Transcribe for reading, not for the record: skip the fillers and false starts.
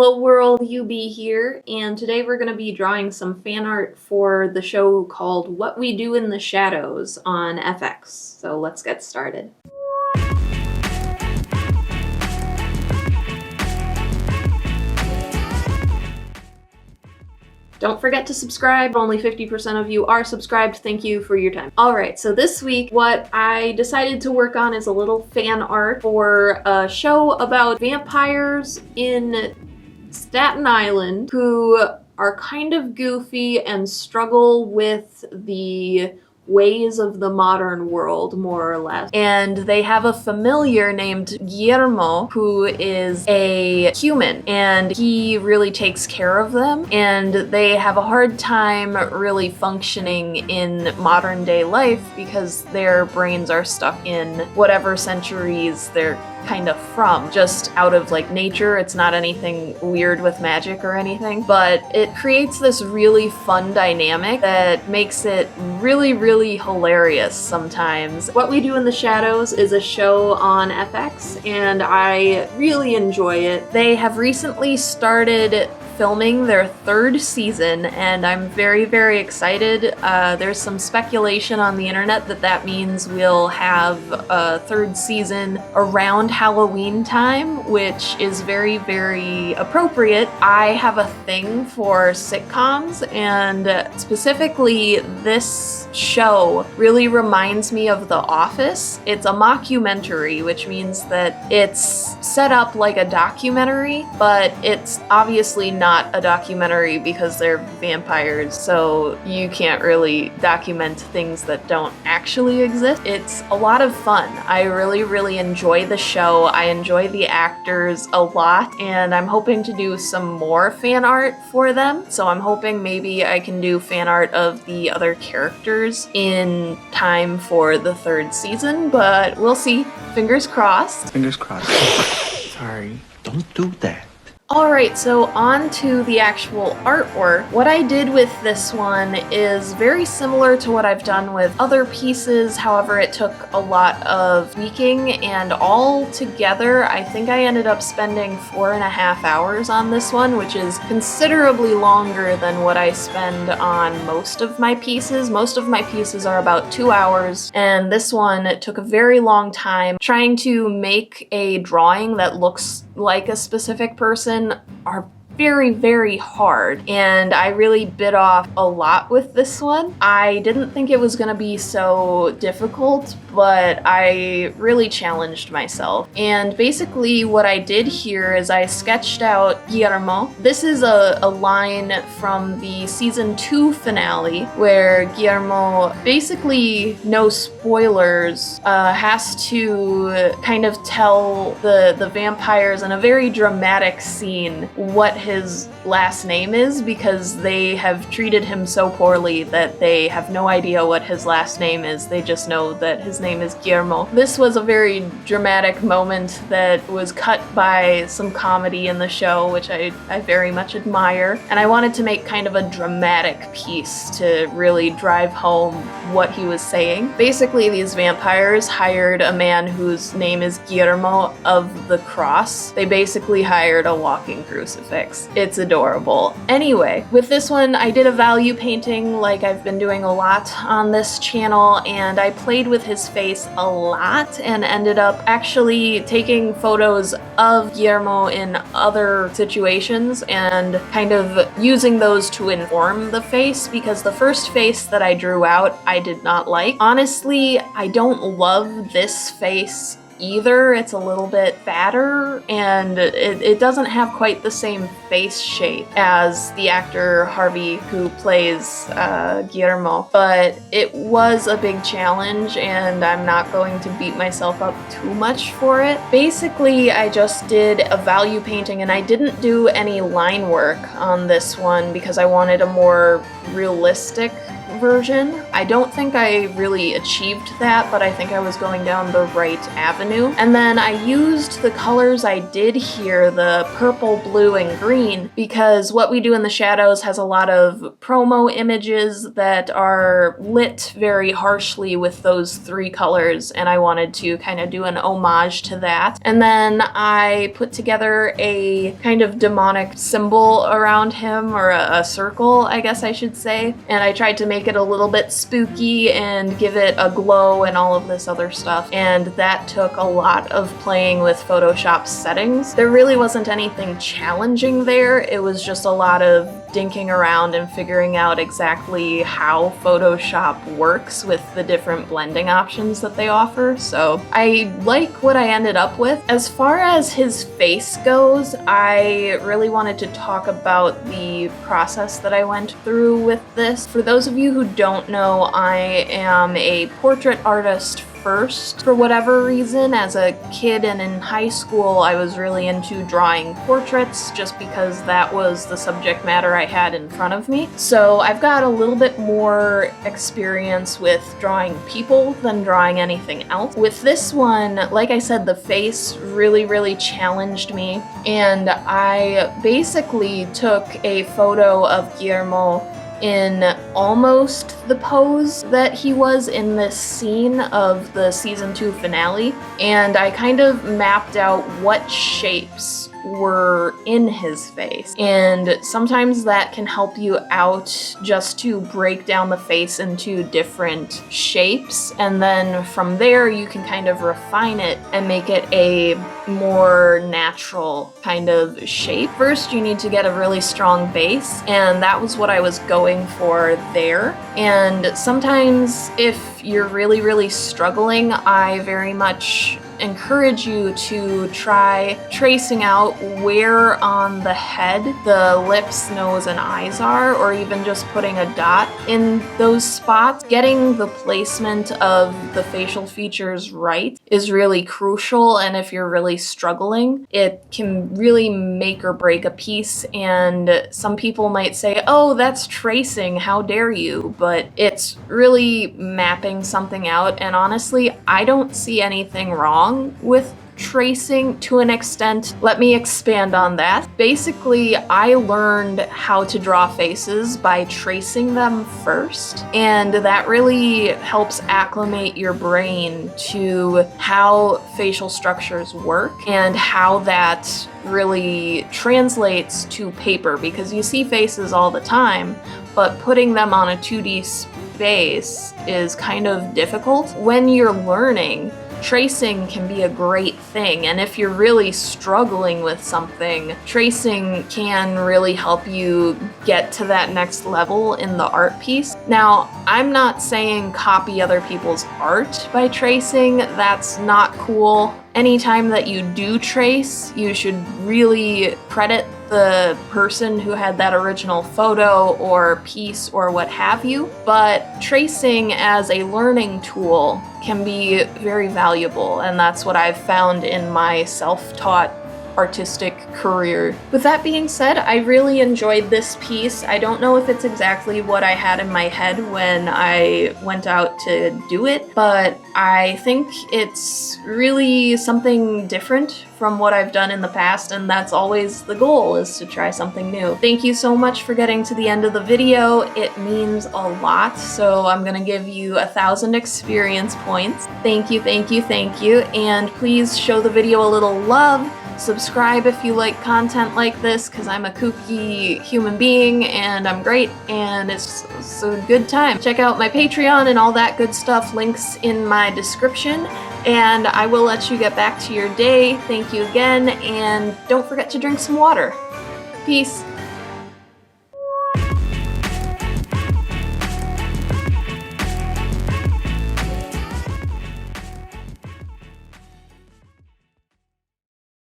Hello world, UB here, and today we're going to be drawing some fan art for the show called What We Do in the Shadows on FX. So let's get started. Don't forget to subscribe. Only 50% of you are subscribed. Thank you for your time. Alright, so this week what I decided to work on is a little fan art for a show about vampires in Staten Island who are kind of goofy and struggle with the ways of the modern world, more or less. And they have a familiar named Guillermo who is a human, and he really takes care of them, and they have a hard time really functioning in modern day life because their brains are stuck in whatever centuries they're kind of from, just out of like nature. It's not anything weird with magic or anything, but it creates this really fun dynamic that makes it really hilarious sometimes. What We Do in the Shadows is a show on FX and I really enjoy it. They have recently started filming their third season and I'm very excited. There's some speculation on the internet that means we'll have a third season around Halloween time, which is very appropriate. I have a thing for sitcoms, and specifically this show really reminds me of The Office. It's a mockumentary, which means that it's set up like a documentary, but it's obviously not a documentary because they're vampires, so you can't really document things that don't actually exist. It's a lot of fun. I really enjoy the show. I enjoy the actors a lot, and I'm hoping to do some more fan art for them. So I'm hoping maybe I can do fan art of the other characters in time for the third season, but we'll see. Fingers crossed. Fingers crossed. Sorry, don't do that. Alright, so on to the actual artwork. What I did with this one is very similar to what I've done with other pieces, however it took a lot of tweaking, and all together I think I ended up spending 4.5 hours on this one, which is considerably longer than what I spend on most of my pieces. Most of my pieces are about 2 hours, and this one took a very long time. Trying to make a drawing that looks like a specific person are very hard, and I really bit off a lot with this one. I didn't think it was gonna be so difficult, but I really challenged myself. And basically what I did here is I sketched out Guillermo. This is a line from the season 2 finale where Guillermo, basically no spoilers, has to kind of tell the vampires in a very dramatic scene what his last name is, because they have treated him so poorly that they have no idea what his last name is. They just know that his name is Guillermo. This was a very dramatic moment that was cut by some comedy in the show, which I very much admire, and I wanted to make kind of a dramatic piece to really drive home what he was saying. Basically, these vampires hired a man whose name is Guillermo of the Cross. They basically hired a walking crucifix. It's adorable. Anyway, with this one, I did a value painting like I've been doing a lot on this channel, and I played with his face a lot and ended up actually taking photos of Guillermo in other situations and kind of using those to inform the face, because the first face that I drew out I did not like. Honestly, I don't love this face either. It's a little bit fatter, and it doesn't have quite the same face shape as the actor Harvey who plays Guillermo, but it was a big challenge and I'm not going to beat myself up too much for it. Basically, I just did a value painting and I didn't do any line work on this one because I wanted a more realistic version. I don't think I really achieved that, but I think I was going down the right avenue. And then I used the colors I did here, the purple, blue, and green, because what we do in the shadows has a lot of promo images that are lit very harshly with those three colors, and I wanted to kind of do an homage to that. And then I put together a kind of demonic symbol around him, or a circle, I guess I should say, and I tried to make it a little bit spooky and give it a glow and all of this other stuff, and that took a lot of playing with Photoshop settings. There really wasn't anything challenging there, it was just a lot of dinking around and figuring out exactly how Photoshop works with the different blending options that they offer, so I like what I ended up with. As far as his face goes, I really wanted to talk about the process that I went through with this. For those of you who don't know, I am a portrait artist first. For whatever reason, as a kid and in high school, I was really into drawing portraits just because that was the subject matter I had in front of me. So I've got a little bit more experience with drawing people than drawing anything else. With this one, like I said, the face really challenged me, and I basically took a photo of Guillermo in almost the pose that he was in this scene of the season 2 finale, and I kind of mapped out what shapes were in his face, and sometimes that can help you out just to break down the face into different shapes, and then from there you can kind of refine it and make it a more natural kind of shape. First, you need to get a really strong base, and that was what I was going for there. And sometimes if you're really struggling, I very much encourage you to try tracing out where on the head the lips, nose, and eyes are, or even just putting a dot in those spots. Getting the placement of the facial features right is really crucial, and if you're really struggling, it can really make or break a piece. And some people might say, oh, that's tracing, how dare you? But it's really mapping something out, and honestly, I don't see anything wrong with tracing to an extent. Let me expand on that. Basically, I learned how to draw faces by tracing them first, and that really helps acclimate your brain to how facial structures work and how that really translates to paper, because you see faces all the time, but putting them on a 2D space is kind of difficult. When you're learning, tracing can be a great thing, and if you're really struggling with something, tracing can really help you get to that next level in the art piece. Now, I'm not saying copy other people's art by tracing, that's not cool. Anytime that you do trace, you should really credit the person who had that original photo or piece or what have you, but tracing as a learning tool can be very valuable, and that's what I've found in my self-taught artistic career. With that being said, I really enjoyed this piece. I don't know if it's exactly what I had in my head when I went out to do it, but I think it's really something different from what I've done in the past, and that's always the goal, is to try something new. Thank you so much for getting to the end of the video. It means a lot, so I'm gonna give you 1,000 experience points. Thank you, and please show the video a little love. Subscribe if you like content like this, because I'm a kooky human being and I'm great and it's a good time. Check out my Patreon and all that good stuff, links in my description, and I will let you get back to your day. Thank you again, and don't forget to drink some water. Peace.